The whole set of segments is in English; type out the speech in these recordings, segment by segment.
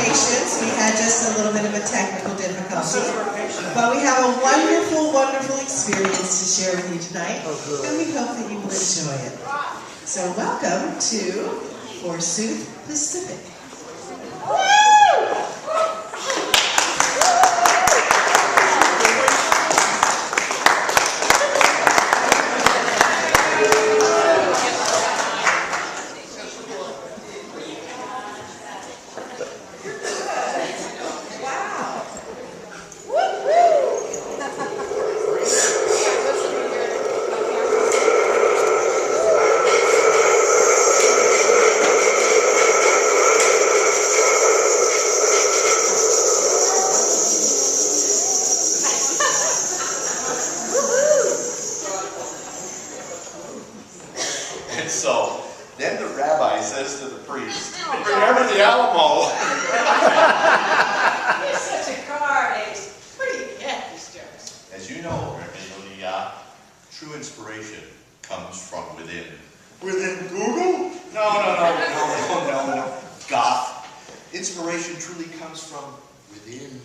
patience. We had just a little bit of a technical difficulty. But we have a wonderful, wonderful experience to share with you tonight. And we hope that you will enjoy it. So welcome to ForsUUth Pacific. So, then the rabbi says to the priest, remember the Alamo. You're such a card, Ace. Where do you get these jokes? As you know, Amelia, true inspiration comes from within. Within Google? No. Goth. Inspiration truly comes from within.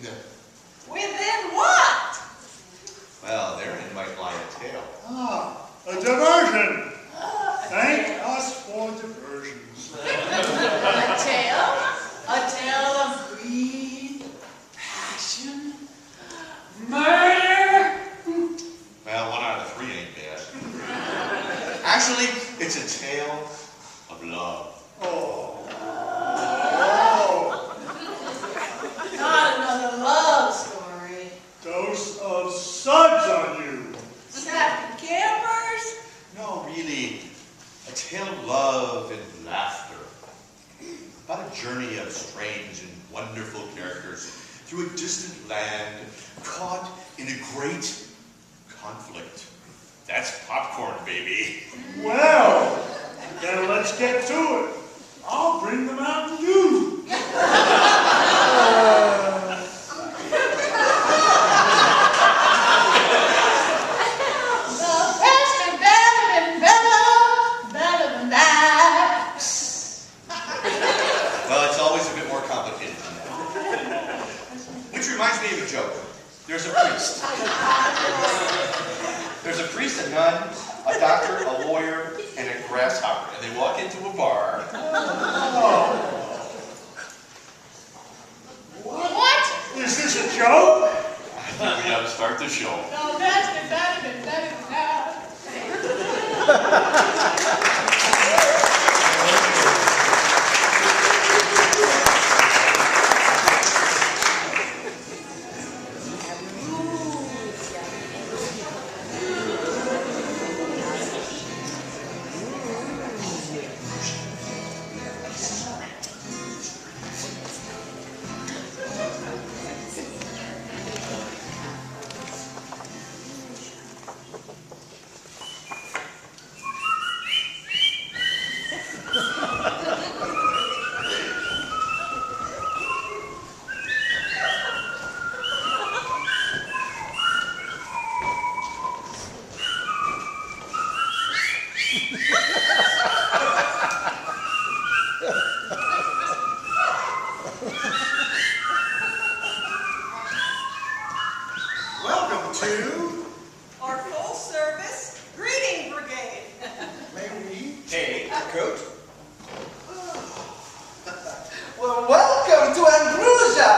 Within what? Well, therein might lie a tale. Ah, a diversion. Thank us for diversions. A tale? A tale of greed, passion, murder? Well, 1 out of 3 ain't bad. Actually, it's a tale of love. Not another love story. Dose of suds on you. Sappy campers? No, really. A tale of love and laughter. About a journey of strange and wonderful characters through a distant land, caught in a great conflict. That's popcorn, baby. Well, then let's get to it. I'll bring them out to you. Reminds me of a joke. There's a priest. There's a priest, a nun, a doctor, a lawyer, and a grasshopper. And they walk into a bar. What? Is this a joke? I think we ought to start the show. No, that's been better. Welcome to Our full-service greeting brigade. May we? Hey, coat. Well, welcome to Ambrosia!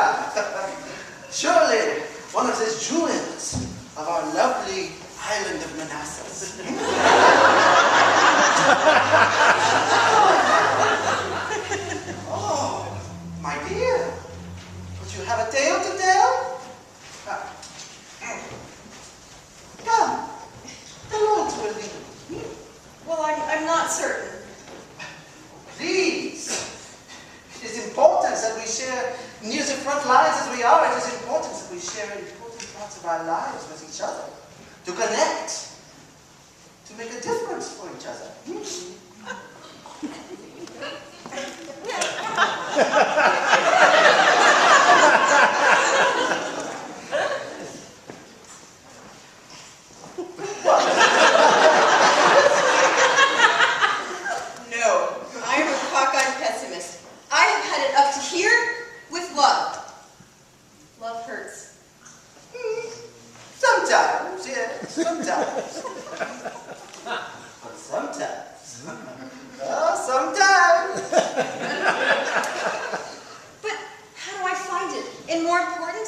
Surely one of the jewels of our lovely island of Manassas. Oh, my dear, would you have a tale to tell? Come, the Lord's will lead. Well, I'm not certain. Please. It is important that we share near the front lines as we are. It is important that we share important parts of our lives with each other. To connect. To make a difference for each other. No, I am a cockeyed pessimist. I have had it up to here with love. Love hurts. Sometimes, yes, sometimes. But sometimes. Oh, sometimes. But how do I find it? And more important,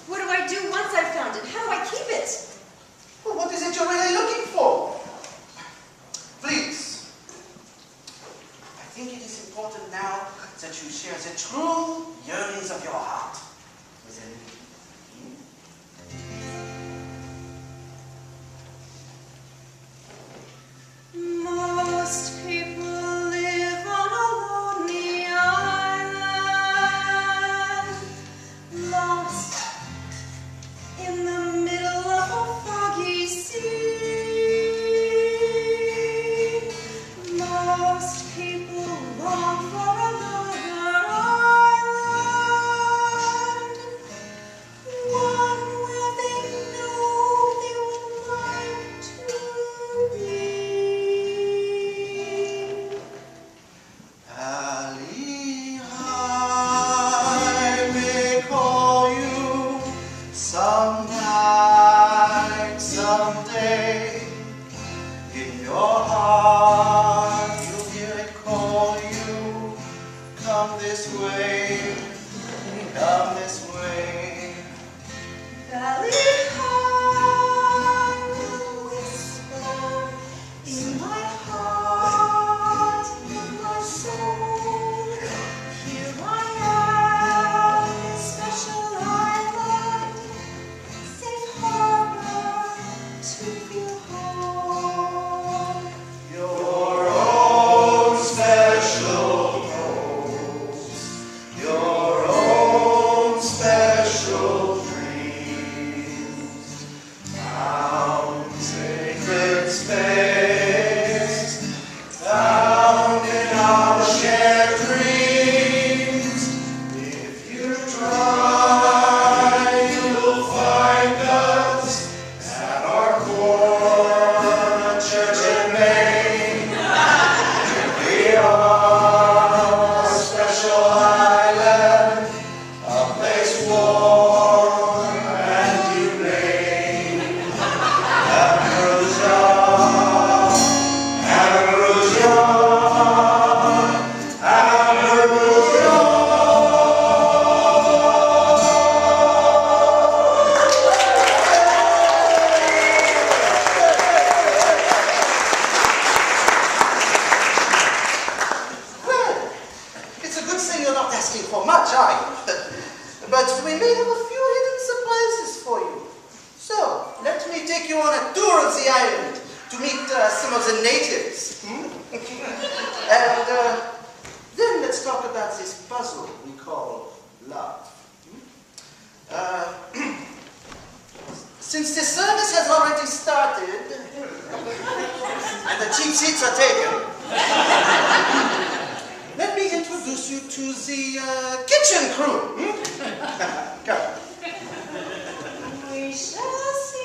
what do I do once I've found it? How do I keep it? Well, what is it you're really looking for? Please. I think it is important now that you share the true yearnings of your heart with him. Most people live on a lonely island, lost in the middle of a foggy sea. Most people long for another island, one where they know they would like to be. Ali, I may call you some night, someday. In your heart, you'll hear it call you. Come this way, come this way. Valley high will whisper in my heart and my soul. Here I am, this special island, safe harbor to feel home. Your own special hopes, your own special dreams, found sacred space, found in our shared dreams. If you try, you'll find us at our core, church in Maine. We are a special island, a place warm and humane. Ambrosia, Ambrosia, Ambrosia. Well, it's a good thing you're not asking for much, are you? But we may have a few hidden surprises for you. So, let me take you on a tour of the island to meet some of the natives. And then let's talk about this puzzle we call love. Since the service has already started, and the cheap seats are taken, let me introduce you to the kitchen crew. Come. We shall see.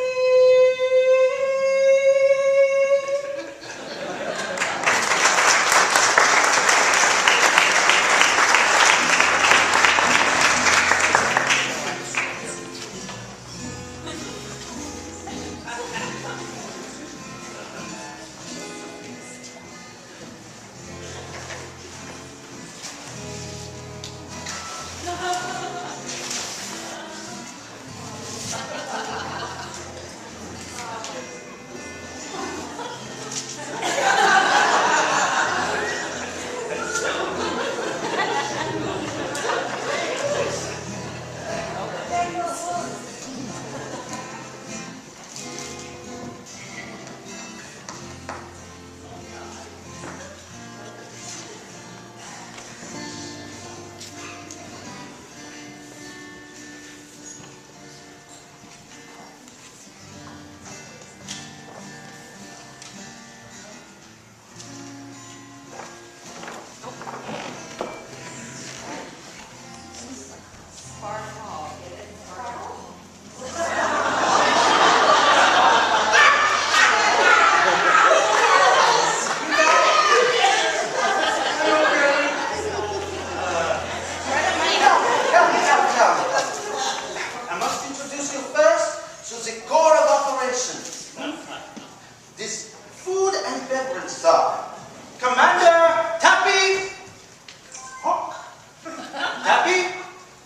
Happy?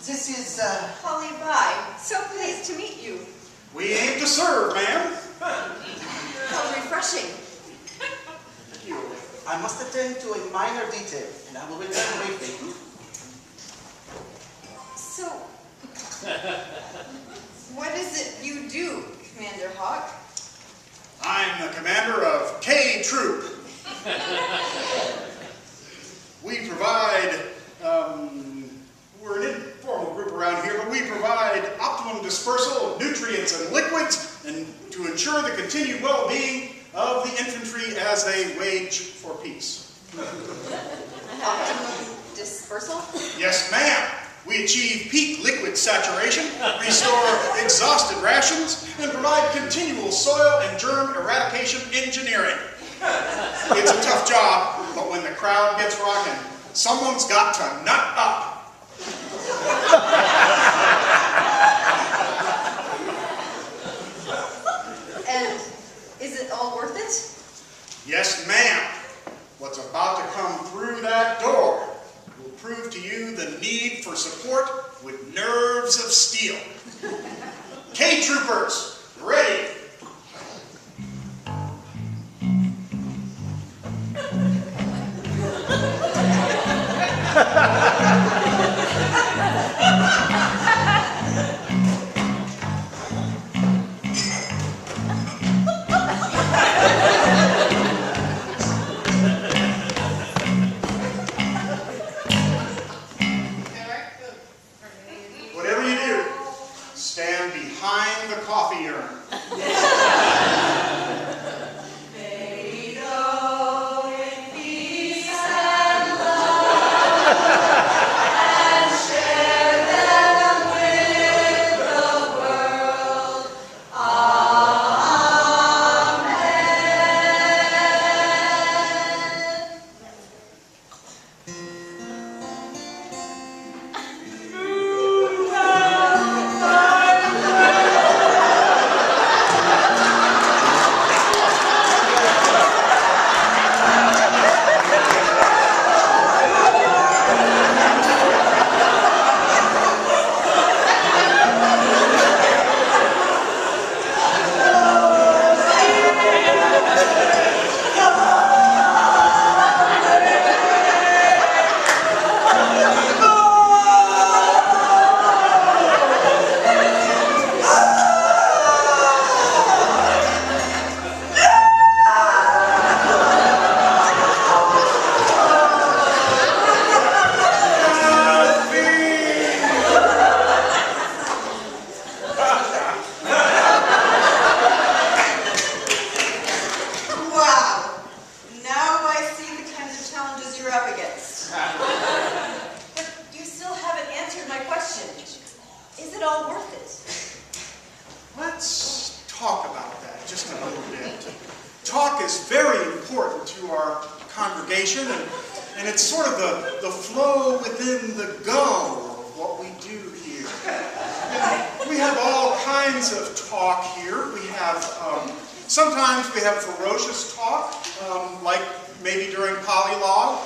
This is, Polly Bye. So pleased to meet you. We aim to serve, ma'am. How refreshing. I must attend to a minor detail, and I will return briefly. So, what is it you do, Commander Hawk? I'm the commander of K Troop. We provide, we're an informal group around here, but we provide optimum dispersal of nutrients and liquids and to ensure the continued well-being of the infantry as they wage for peace. Optimum dispersal? Yes, ma'am. We achieve peak liquid saturation, restore exhausted rations, and provide continual soil and germ eradication engineering. It's a tough job, but when the crowd gets rocking, someone's got to nut up. And is it all worth it? Yes, ma'am. What's about to come through that door will prove to you the need for support with nerves of steel. K-Troopers, ready. Whatever you do, stand behind the coffee urn. Let's talk about that just a little bit. Talk is very important to our congregation, and it's sort of the flow within the go of what we do here. And we have all kinds of talk here. We have, sometimes we have ferocious talk, like maybe during polylog.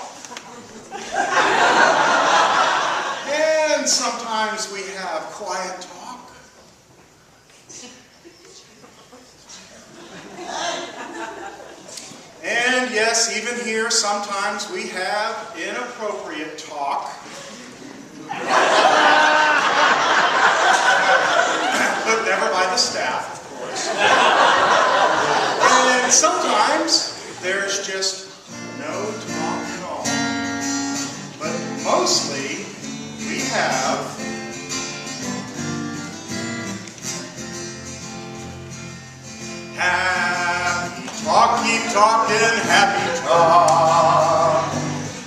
And sometimes we have quiet talk. And yes, even here, sometimes we have inappropriate talk. But never by the staff, of course. And sometimes there's just no talk at all. But mostly, we have happy talk, keep talking, happy talk.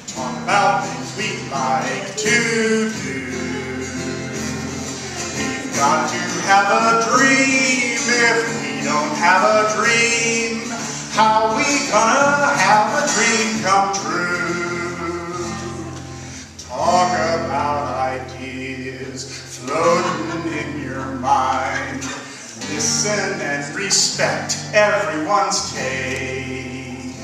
Talk about things we like to do. We've got to have a dream. If we don't have a dream, how we gonna have a dream come true? Talk about ideas floating in your mind. Listen and respect everyone's take.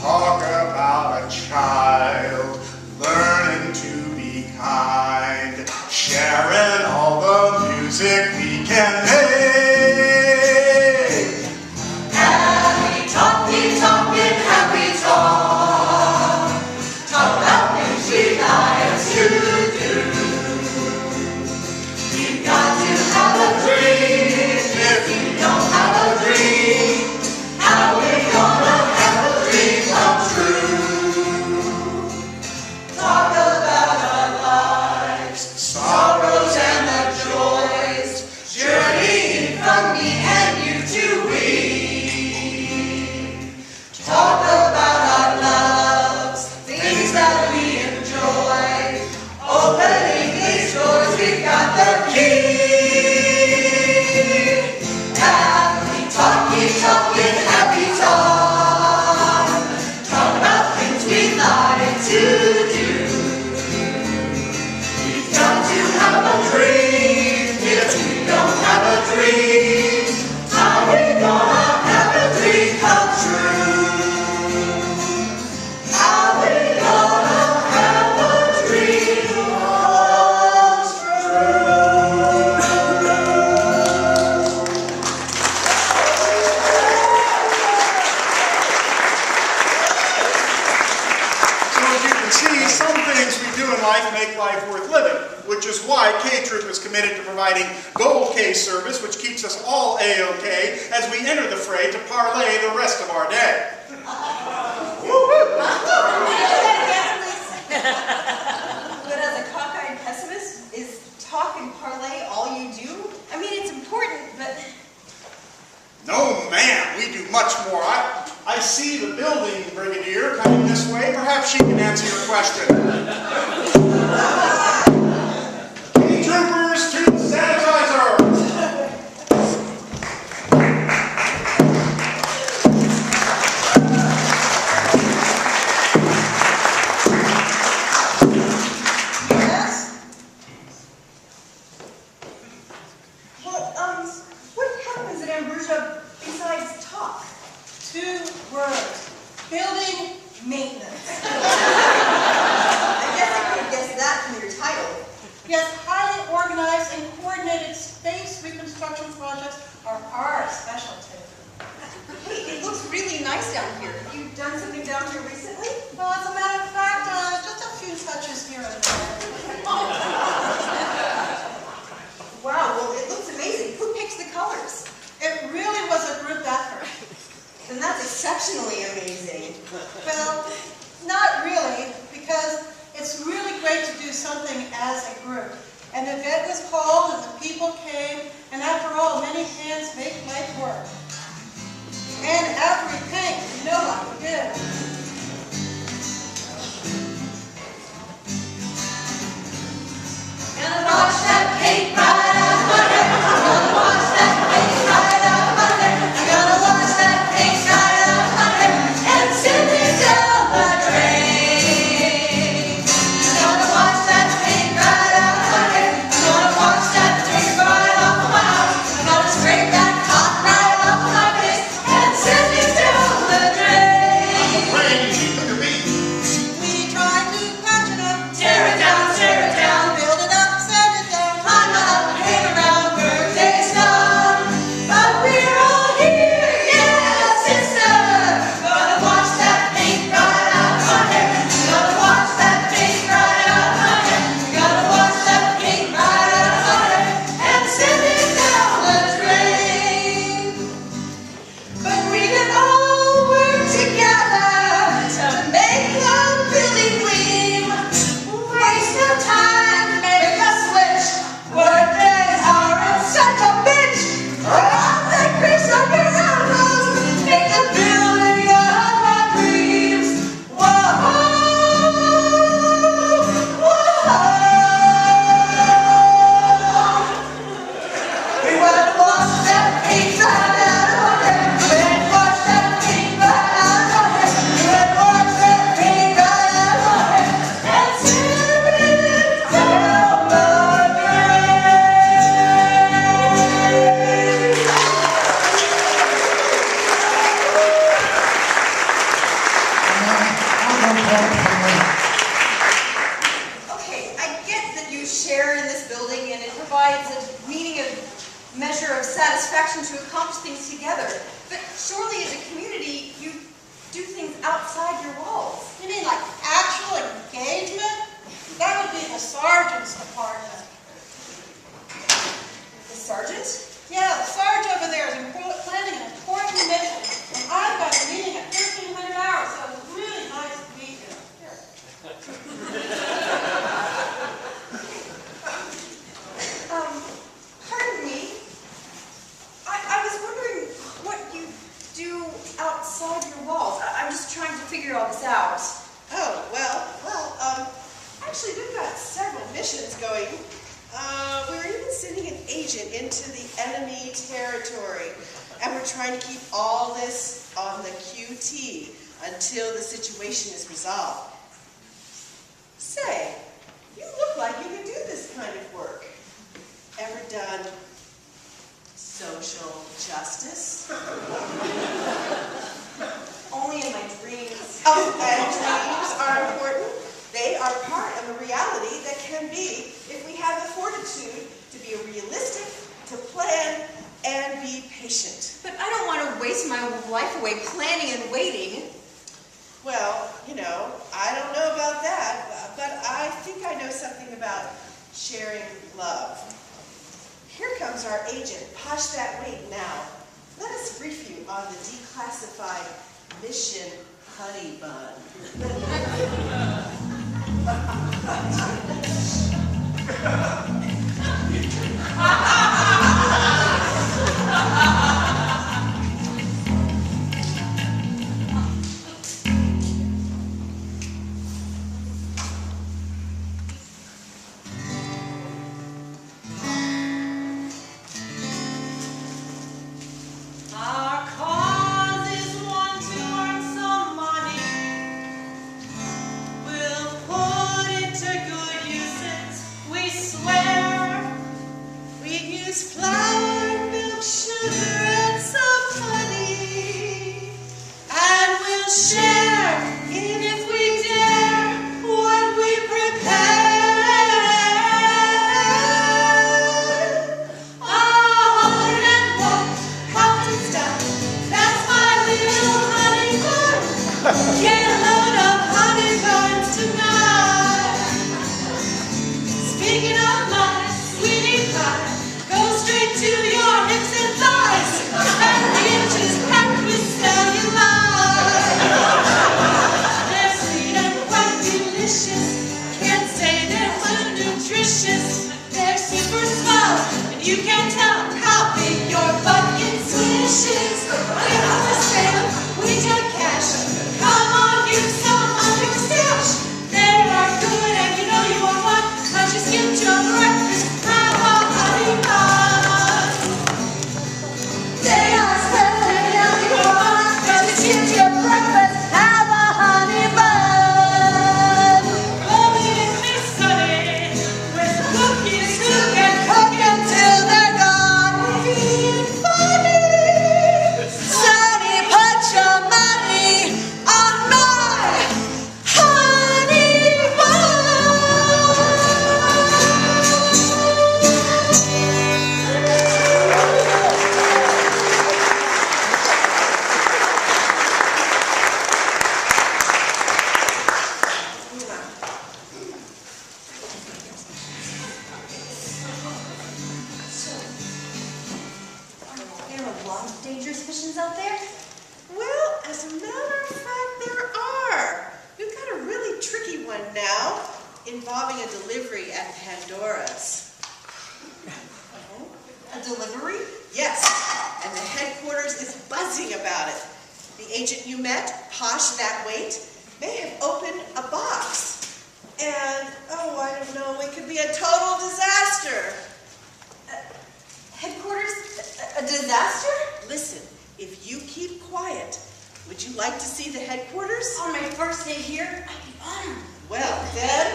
Talk about a child learning to be kind. life make life worth living, which is why K-Troop is committed to providing Gold K service, which keeps us all A-OK as we enter the fray to parlay the rest of our day. But as a cockeyed pessimist, is talk and parlay all you do? I mean, it's important, but... No, ma'am, we do much more. I see the building, Brigadier, coming this way. Perhaps she can answer your question. K-Troopers to the sanitizer! Well, you know, I don't know about that, but I think I know sharing love. Here comes our agent, Posh That Wait now. Let us brief you on the declassified mission honey bun. Our cause is one to earn some money. We'll put it to good uses, we swear. We use flour, milk, sugar, and some honey. And we'll share, even if we dare, what we prepare. 101 pounds of stuff, that's my little honey bun. Get a load of honey buns tonight. Speaking of my sweetie pie, go straight to your hips and thighs, and the inches packed with cellulite. They're sweet and quite delicious, can't say they're unnutritious. They're super swell, and you can't tell how big your bucket swishes. We're for sale, we take cash. Come on, give some of your stash. They are good, and you know you want one. Cause you skipped your breakfast, have a honey bun. They are swell, and you know you want one. Cause you skipped your breakfast, have a honey bun. Oh, it me sunny, with cookies who can cook until they're gone. Being funny. Sonny, put your money on my honey bun. There are a lot of dangerous missions out there. Well, as a matter of fact, there are. We've got a really tricky one now, involving a delivery at Pandora's. A delivery? Yes, and the headquarters is buzzing about it. The agent you met, Posh That Wait, may have opened a box. And, oh, I don't know, it could be a total disaster. Headquarters? A disaster? Listen, if you keep quiet, would you like to see the headquarters? On my first day here, I'd be honored. Well, then,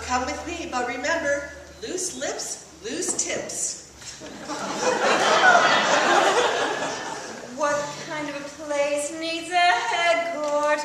come with me, but remember, loose lips, loose tips. What kind of a place needs a headquarters?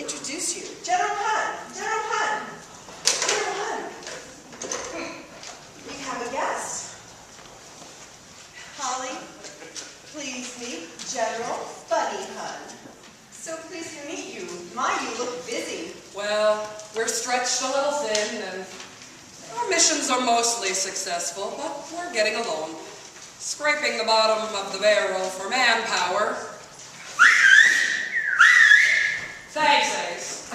introduce you. General Hun. General Hun. General Hun. We have a guest. Holly, please obviously, General Funny Hun. So pleased to meet you. My, you look busy. Well, we're stretched a little thin, and our missions are mostly successful, but we're getting along. Scraping the bottom of the barrel for manpower. Thanks, Ace.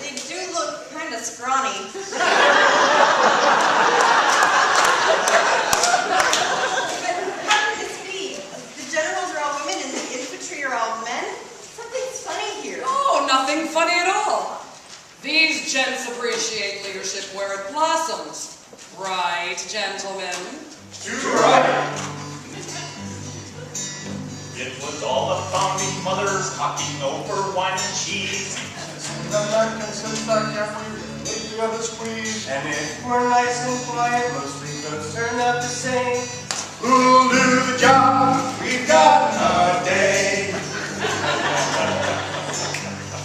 They do look kind of scrawny. But how can this be? The generals are all women and the infantry are all men? Something's funny here. Oh, nothing funny at all. These gents appreciate leadership where it blossoms. Right, gentlemen? Too right. It was all the founding mothers talking over wine and cheese. The Americans since I can't wait the other squeeze. And if we're nice and quiet, mostly goods turn out the same. Who'll do the job? We've got a day.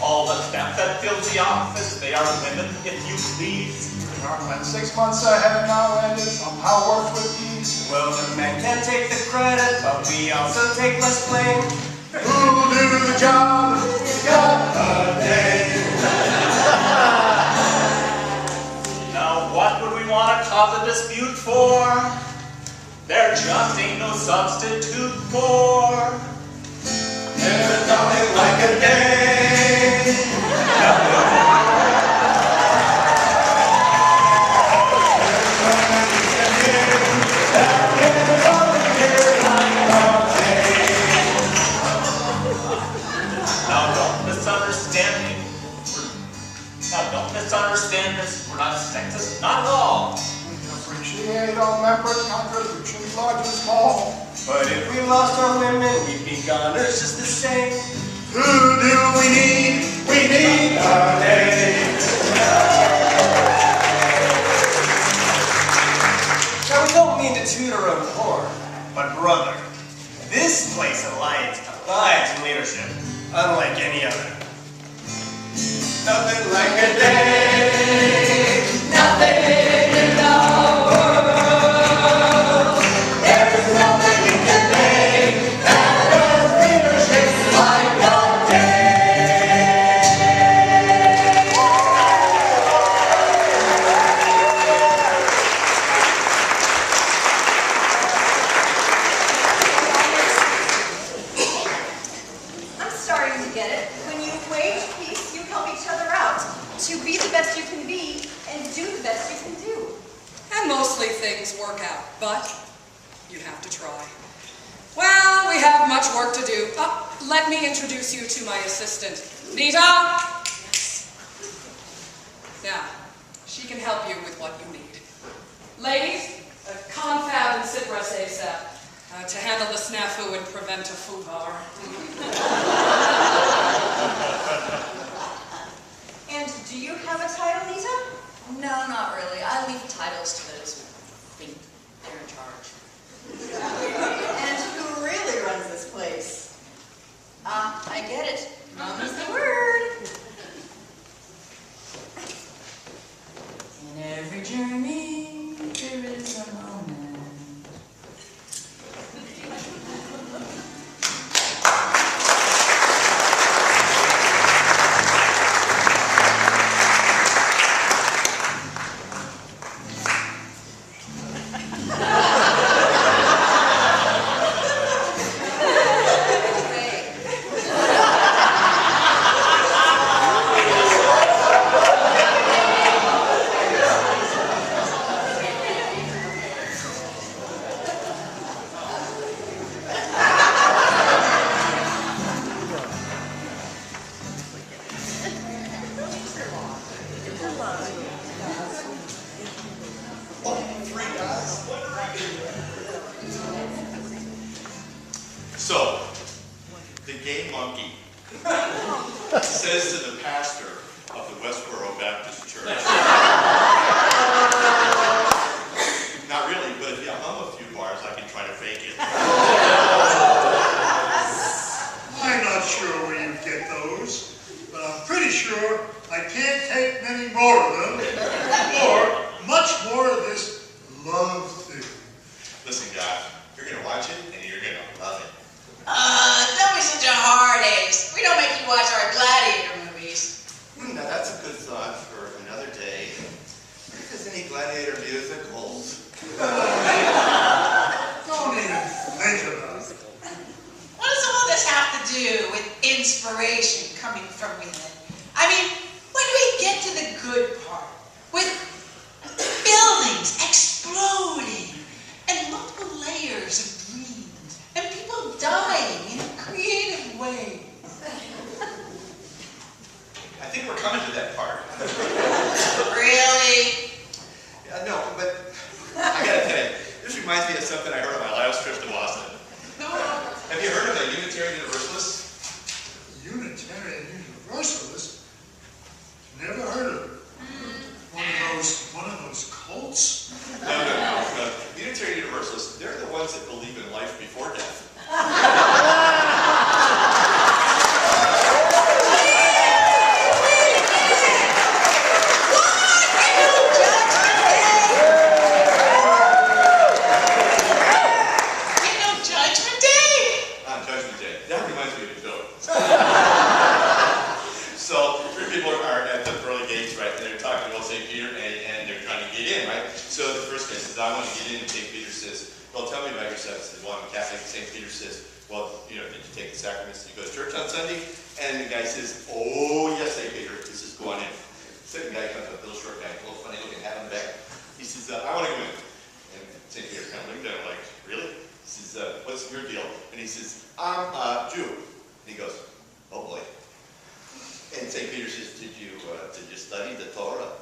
All the staff that fills the office, they are women, if you please. I'm 6 months ahead now, and it somehow worked with ease. Well, the men can take the credit, but we also take less blame. Who'll do the job? We've got a day. Now what would we want to cause a dispute for? There just ain't no substitute for. There's nothing like a day. Don't misunderstand this. We're not sexist, not at all. We appreciate all members' contributions, large and small. But if we lost our women, we'd be goners just the same. Who do we need? We need a day. Now, we don't mean to toot our own horn, but brother, this place abides in leadership, unlike any other. Nothing like a day. Nothing in the world. There is nothing we can make that does leadership like a day. I'm starting to get it. When you wage peace, you help each other out. To be the best you can be and do the best you can do. And mostly things work out, but you have to try. Well, we have much work to do. Let me introduce you to my assistant, Nita. Yes. Now, she can help you with what you need. Ladies, confab and sit rest ASAP to handle the snafu and prevent a foobar. And do you have a title, Nita? No, not really. I leave titles to those who think they're in charge. And who really runs this place? I get it. Mom is the word. In every journey, there is a moment. So, the gay monkey says to the pastor of the Westboro Baptist Church, not really, but if you hum a few bars, I can try to fake it. I'm not sure where you get those, but I'm pretty sure I can't take many more of them much more of this love thing. Listen, guy, you're gonna watch it and you're gonna love it. Don't be such a hard ace. We don't make you watch our gladiator movies. Now that's a good thought for another day. If there's any gladiator musicals. Don't even think about it. What does all this have to do with inspiration coming from within? I mean, when do we get to the good part? With buildings exploding and multiple layers of dreams and people dying in creative ways. I think we're coming to that part. Really? Yeah, no, but I gotta tell you, this reminds me of something I heard on my last trip to Boston. Have you heard of a Unitarian Universalist? Unitarian Universalist? Never heard of it. One of those cults? No. Unitarian Universalists, they're the ones that believe in life before death. So, three people are at the pearly gates, right, and they're talking about St. Peter, and they're trying to get in, right? So the first guy says, I want to get in, and St. Peter says, well, tell me about yourself. He says, well, I'm a Catholic. St. Peter says, well, did you take the sacraments? Did you go to church on Sunday? And the guy says, oh, yes, St. Peter. He says, go on in. Second guy comes up, little short guy, a little funny looking hat on the back. He says, I want to go in. And St. Peter kind of looked at him like, really? He says, what's your deal? And he says, I'm a Jew. And he goes, oh boy. And St. Peter says, did you study the Torah?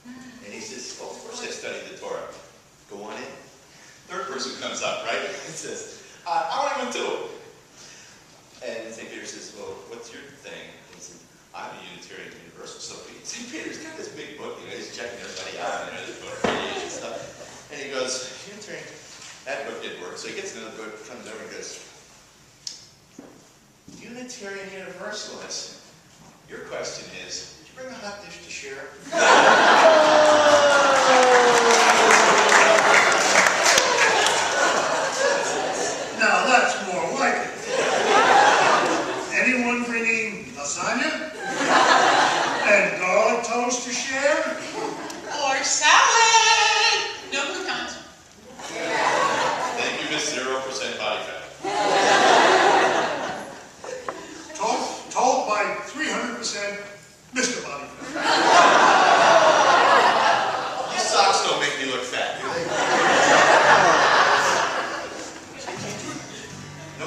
And he says, oh, of course I studied the Torah. Go on in. Third person comes up, right? And says, I want to go too. And St. Peter says, well, what's your thing? And he says, I'm a Unitarian Universalist. So St. Peter's got this big book, he's checking everybody out, this book and stuff. And he goes, Unitarian, that book didn't work. So he gets another book, comes over and goes, Unitarian Universalist. Your question is, did you bring a hot dish to share? Now that's more like it. Anyone bringing lasagna? And garlic toast to share? Or salad! No croutons. Thank you, Miss 0% body fat. Told by 300% Mr. Body Fat. These socks don't make me look fat, do they? No,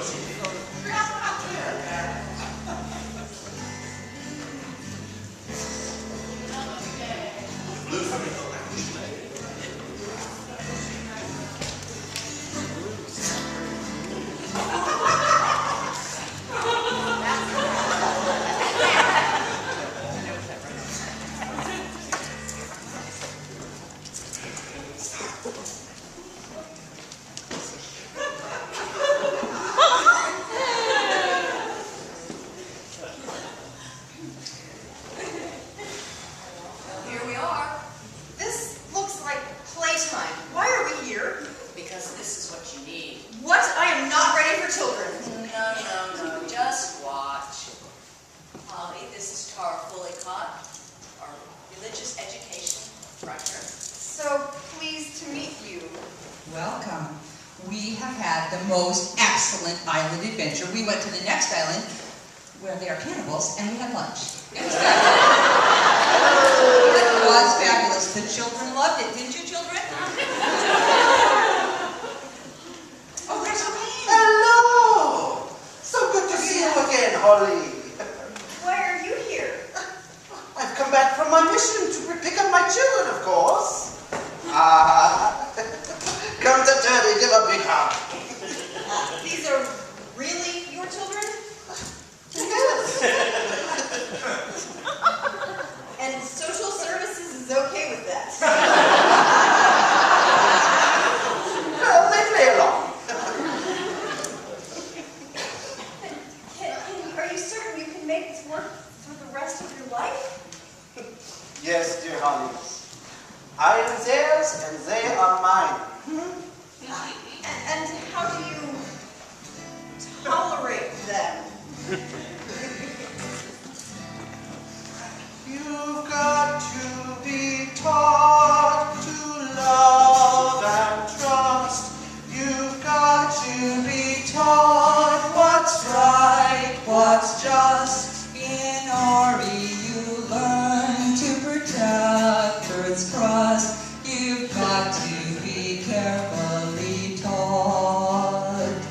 blue for me. Here we are. This looks like playtime. Why are we here? Because this is what you need. What? I am not ready for children. No. Just watch. Holly, this is Tara Fullicott, our religious education instructor. So pleased to meet you. Welcome. We have had the most excellent island adventure. We went to the next island where they are cannibals and we had lunch. It was fabulous. It was fabulous. The children loved it. Didn't you, children? Oh, there's Elaine. Hello. So good to see you again, Holly. Why are you here? I've come back from my mission to pick up my children, of course. Come to Daddy, give a big hug. These are really your children? Yes. And social services is okay with that. Well, they play along. Are you certain you can make this work for the rest of your life? Yes, dear Holly. I am theirs and they are mine. And how do you tolerate them? You've got to be taught to love and trust. You've got to be taught what's right, what's just. In RE you learn to protect Earth's crust. You've got to be carefully taught.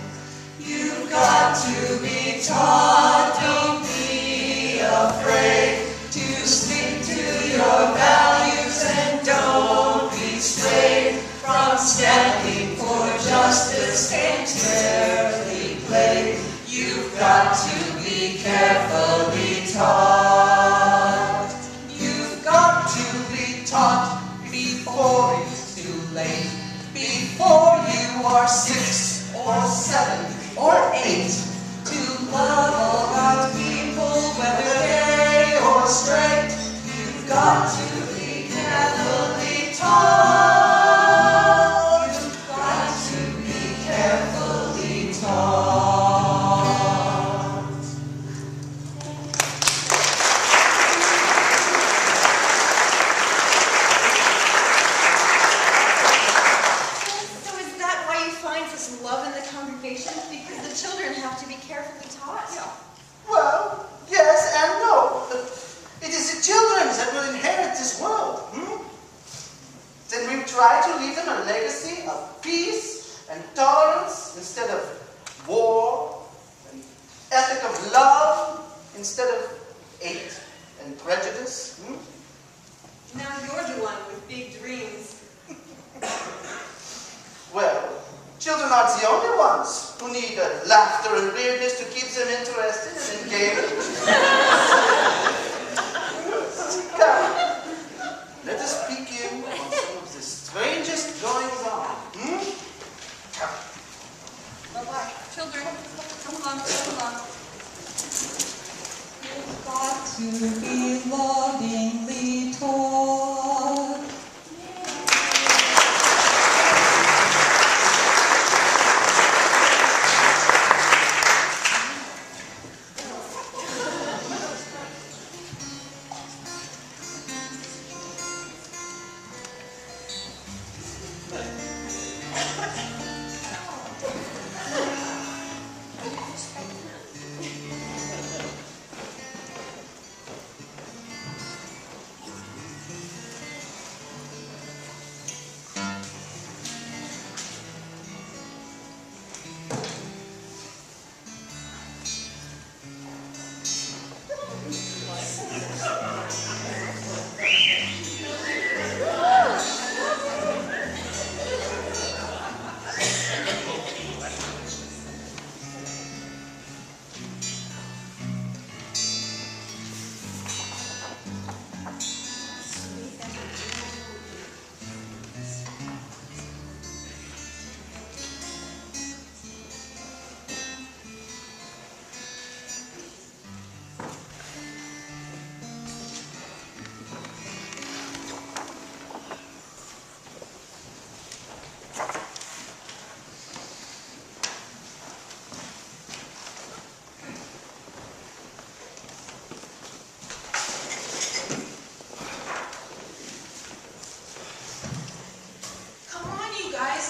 You've got to be taught, don't be afraid to stick to your values and don't be swayed from standing for justice and fairly play. You've got to be carefully taught. You've got to be taught before it's too late, before you are 6 or 7 or 8, to love all God's people, whether gay or straight. You've got to be carefully taught. You've got to be carefully taught. So is that why you find such love in the congregation? Because the children have to be carefully taught? Well, yes and no. It is the children that will inherit this world. Then we try to leave them a legacy of peace and tolerance instead of war, an ethic of love instead of hate and prejudice. Now you're the one with big dreams. Well, children aren't the only ones who need laughter and weirdness to keep them interested and engaged. Come, let us begin on some of the strangest goings on. Come. Bye-bye. Children, come along, come along. You've got to be lovingly taught.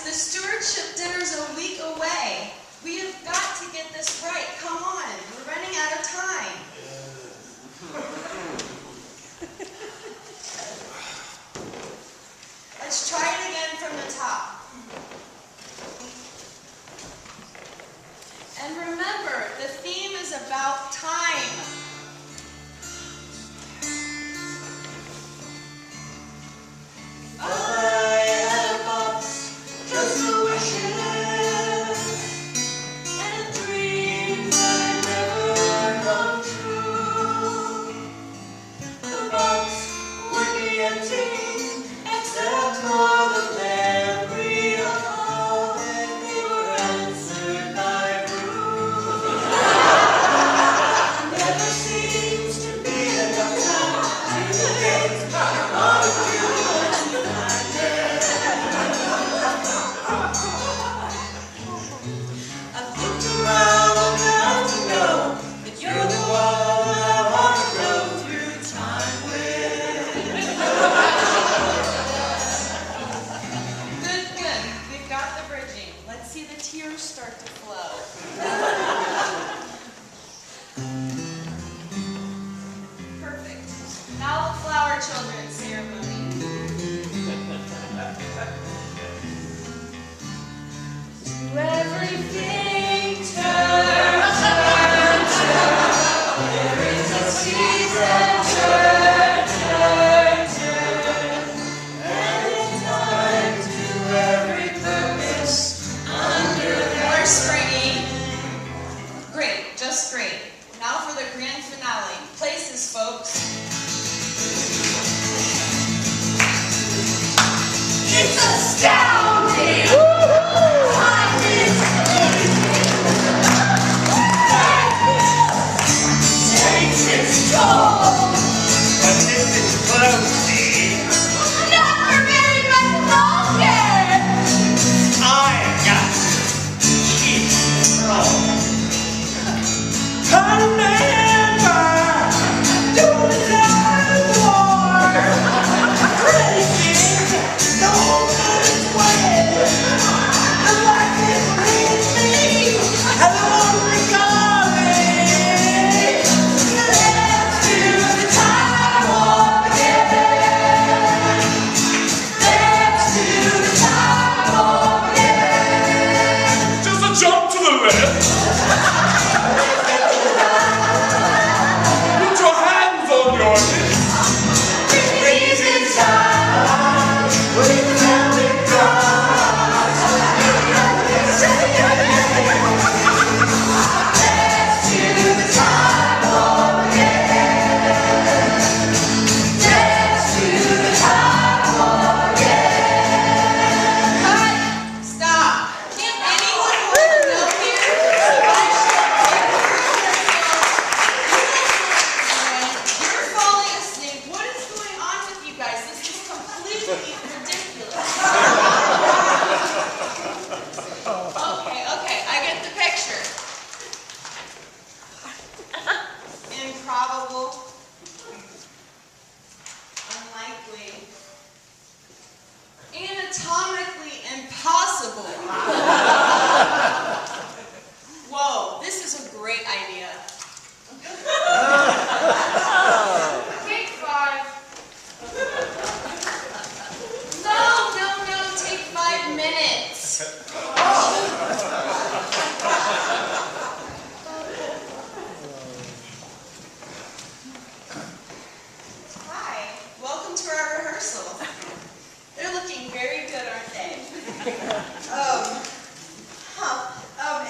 The stewardship dinner's a week away. We have got to get this right. Come on, we're running out of time. Let's try it again from the top. And remember, the theme is about time. school. Whoa, this is a great idea. Take 5. No, take 5 minutes. Hi, welcome to our rehearsal. They're looking very good, aren't they?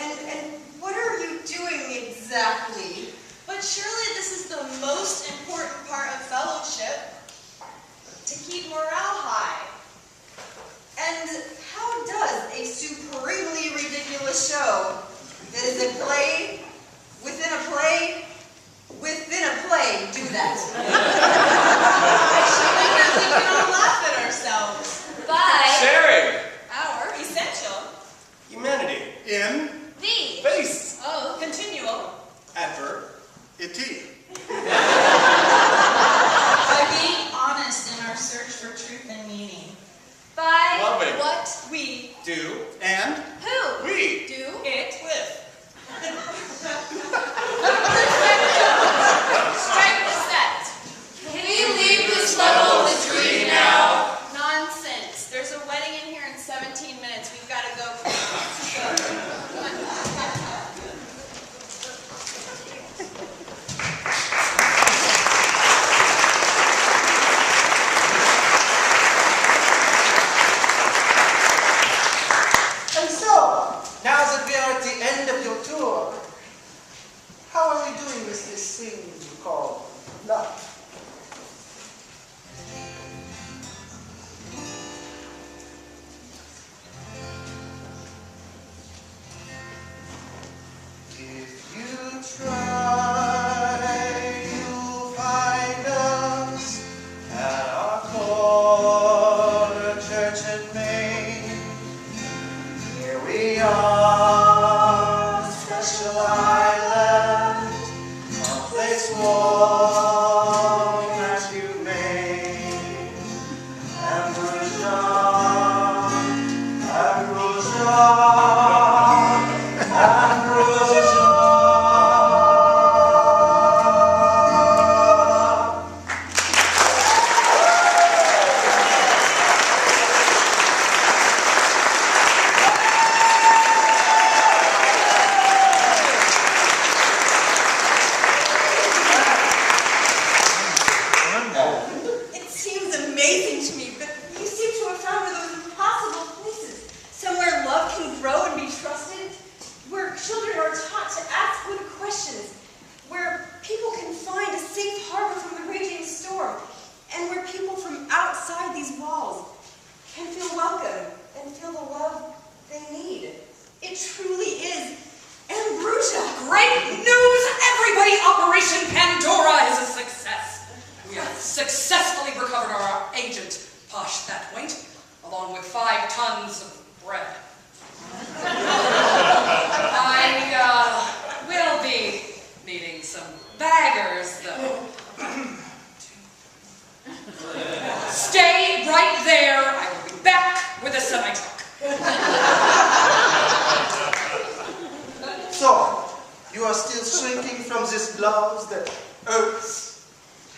And what are you doing exactly? But surely this is the most important part of fellowship, to keep morale high. And how does a supremely ridiculous show that is a play within a play within a play do that? Surely we can all laugh at ourselves. Bye. Sharing. Our essential. Humanity. In. The. Face. Oh, continual. Adverb. Ity. By being honest in our search for truth and meaning. By Loving. what we Do. And. who We. do it with. Strike the set. Can we leave this level of the tree now? Nonsense. There's a wedding in here in 17 minutes. We've got to go. And so, now that we are at the end of your tour, how are we doing with this thing you call love? If you try, you'll find us at our corner church in Maine. Here we are, special island, a place warm that you made. Ambrosia, Ambrosia, Ambrosia. It seems amazing to me, but you seem to have found one of those impossible places. Somewhere love can grow and be trusted, where children are taught to ask good questions, where people can find a safe harbor from the raging storm, and where people from outside these walls can feel welcome and feel the love they need. It truly is Ambrosia. Great news, everybody! Operation Pandora is a success. We have successfully recovered our agent, Posh that point, along with 5 tons of bread. I will be needing some baggers, though. Stay right there. I will be back with a semi-truck. So, you are still shrinking from this love that hurts?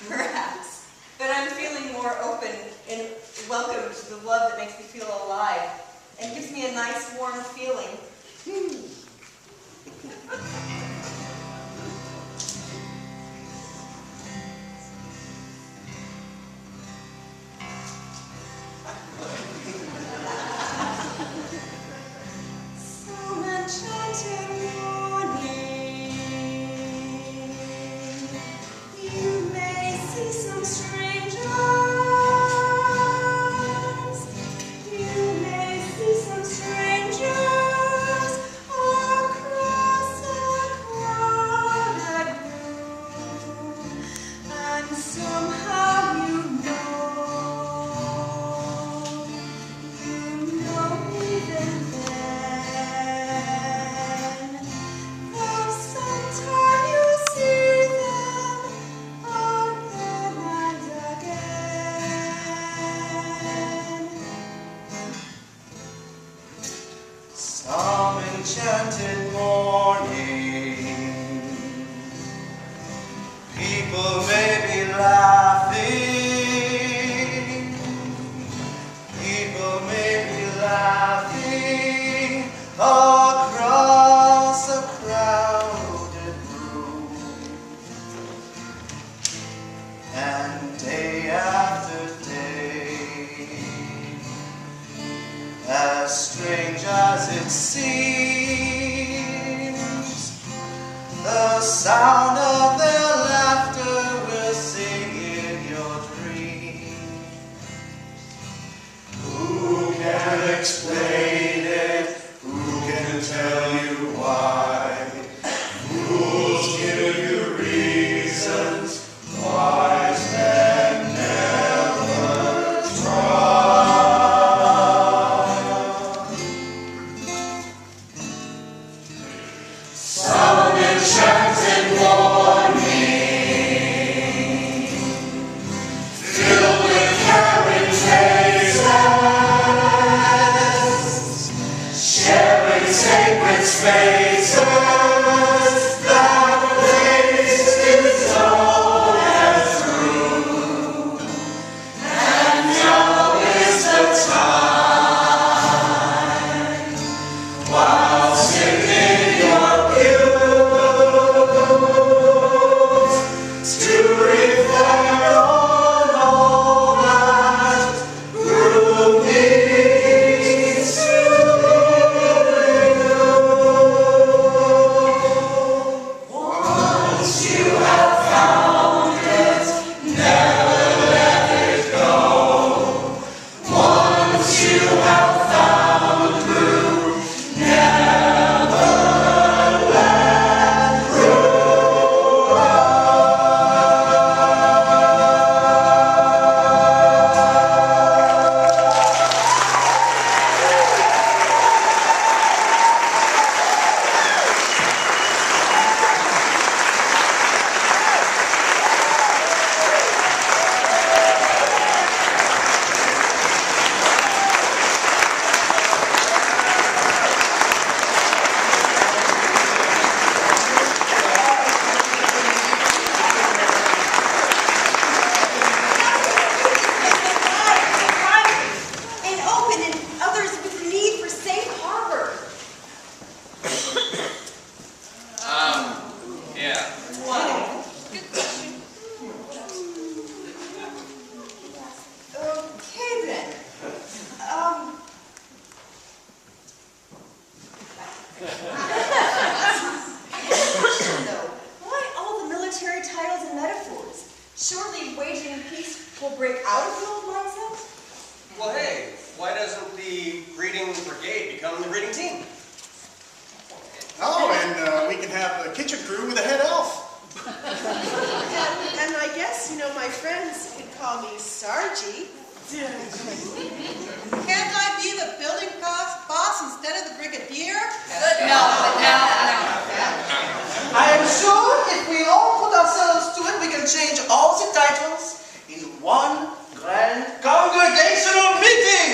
Perhaps. But I'm feeling more open and welcome to the love that makes me feel alive and gives me a nice warm feeling. Some enchanted morning, you may see some strangers. You may see some strangers across a enchanted morning. People may be laughing. People may be laughing across a crowded room. And day after day, as strange as it seems, the sound of their laughter will sing in your dreams. Who can explain it? Who can tell you why? Fools give you reasons, wise men never try. Some enchanted morning, filled with caring faces, sharing sacred spaces, that place is known as BRUU. And now is the time, while singing your pews, to reflect on all that BRUU means to you. Once you have found it, never let it go. Once you have found BRUU, never let BRUU and open, and others with need for safe harbor. Yeah. Okay then. Why all the military titles and metaphors? Surely waging peace will break out of the old mindset? Well, hey, why doesn't the greeting brigade become the greeting team? Oh, and we can have the kitchen crew with a head elf. And I guess, my friends could call me Sargie. Can't I be the building boss instead of the brigadier? No. I am sure if we all put ourselves to it, we can change all the titles in one grand congregational meeting.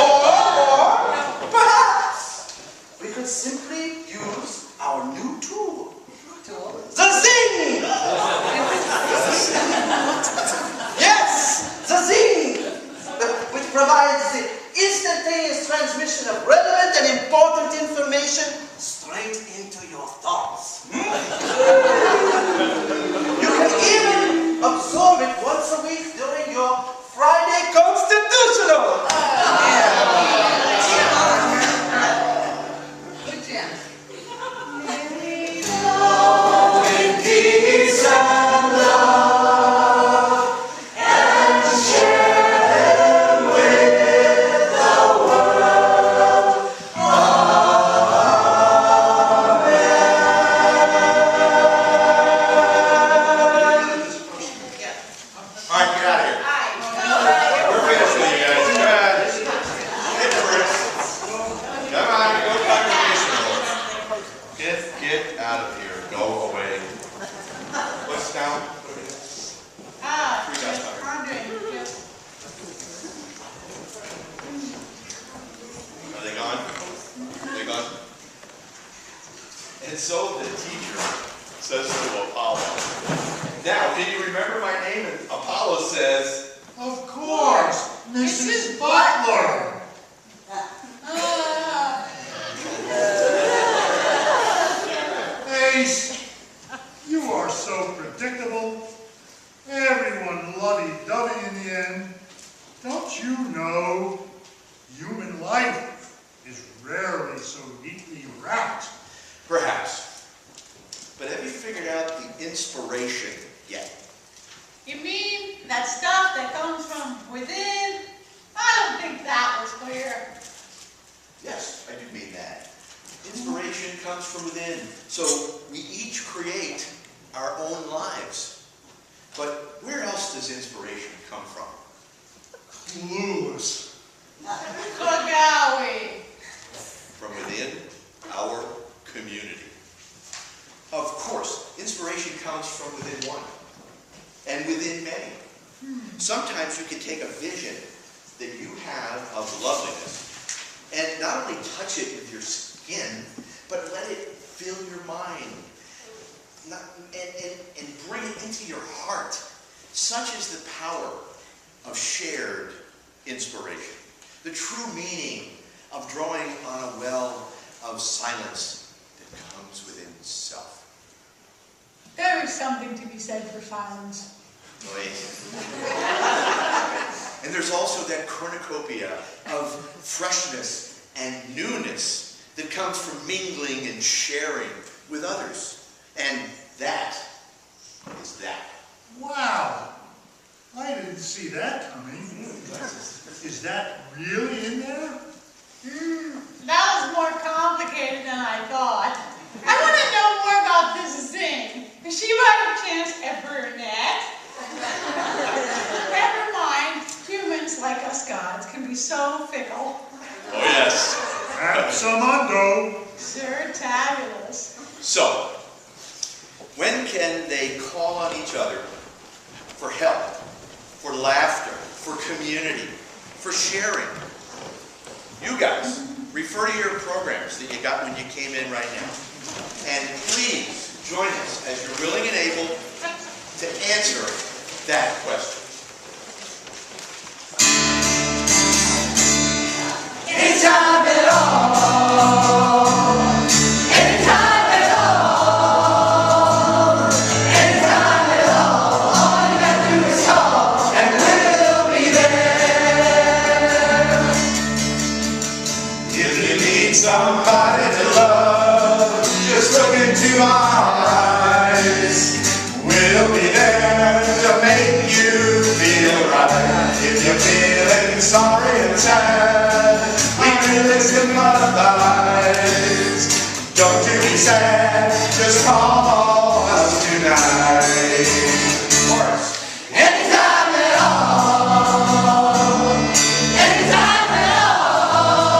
Or perhaps we could simply use our new tool. The zing! Yeah! says, Of course, Mrs. Butler. Ace, you are so predictable. Everyone lovey-dovey in the end. Don't you know human life is rarely so neatly wrapped? perhaps. But have you figured out the inspiration yet? You mean that stuff that comes from within? I don't think that was clear. Yes, I do mean that. Inspiration comes from within. So we each create our own lives. But where else does inspiration come from? Clueless. Kagawi. From within our community. Of course, inspiration comes from within one. And within many. Sometimes you can take a vision that you have of loveliness and not only touch it with your skin, but let it fill your mind and bring it into your heart. Such is the power of shared inspiration. The true meaning of drawing on a well of silence that comes within self. There is something to be said for silence. And there's also that cornucopia of freshness and newness that comes from mingling and sharing with others. And that is that. Wow. I didn't see that coming. Is that really in there? That was more complicated than I thought. I want to know more about this Zing. Is she by chance a brunette? Never mind. Humans, like us gods, can be so fickle. Oh, yes. Absamondo. Sir Tabulous. So, when can they call on each other for help, for laughter, for community, for sharing? You guys, refer to your programs that you got when you came in right now. And please join us as you're willing and able to answer that question. Anytime at all. Anytime at all. Anytime at all. All you gotta do is call, and we'll be there. If you need somebody to love, just look into our eyes. We'll be there to make you feel right. If you're feeling sorry and sad, we really sympathize. Don't you be sad, just call us tonight. Chorus. Anytime at all. Anytime at all.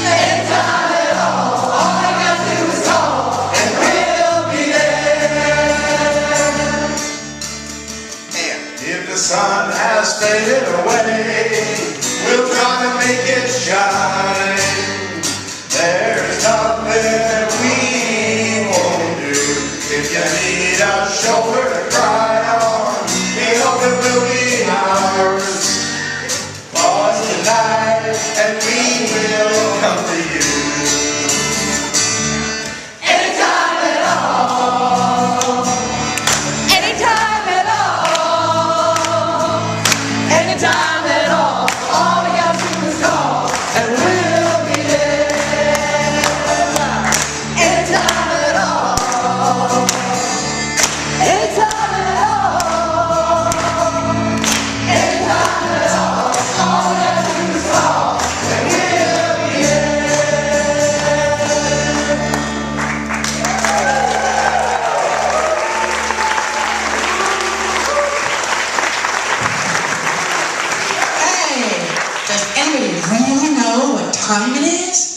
Anytime at all. All I got to do is call, and we'll be there. And if the sun has faded away, we'll try to make it shine. There's nothing we won't do. If you need a shoulder to cry on, we hope it will be ours. For tonight, and we will come to you. Anytime at all. Anytime at all. Anytime at all. All we gotta do is call, and we'll be there. Anytime at all. Anytime at all. Anytime at all. All we gotta do is call, and we'll be Hey, does anybody really know what time it is?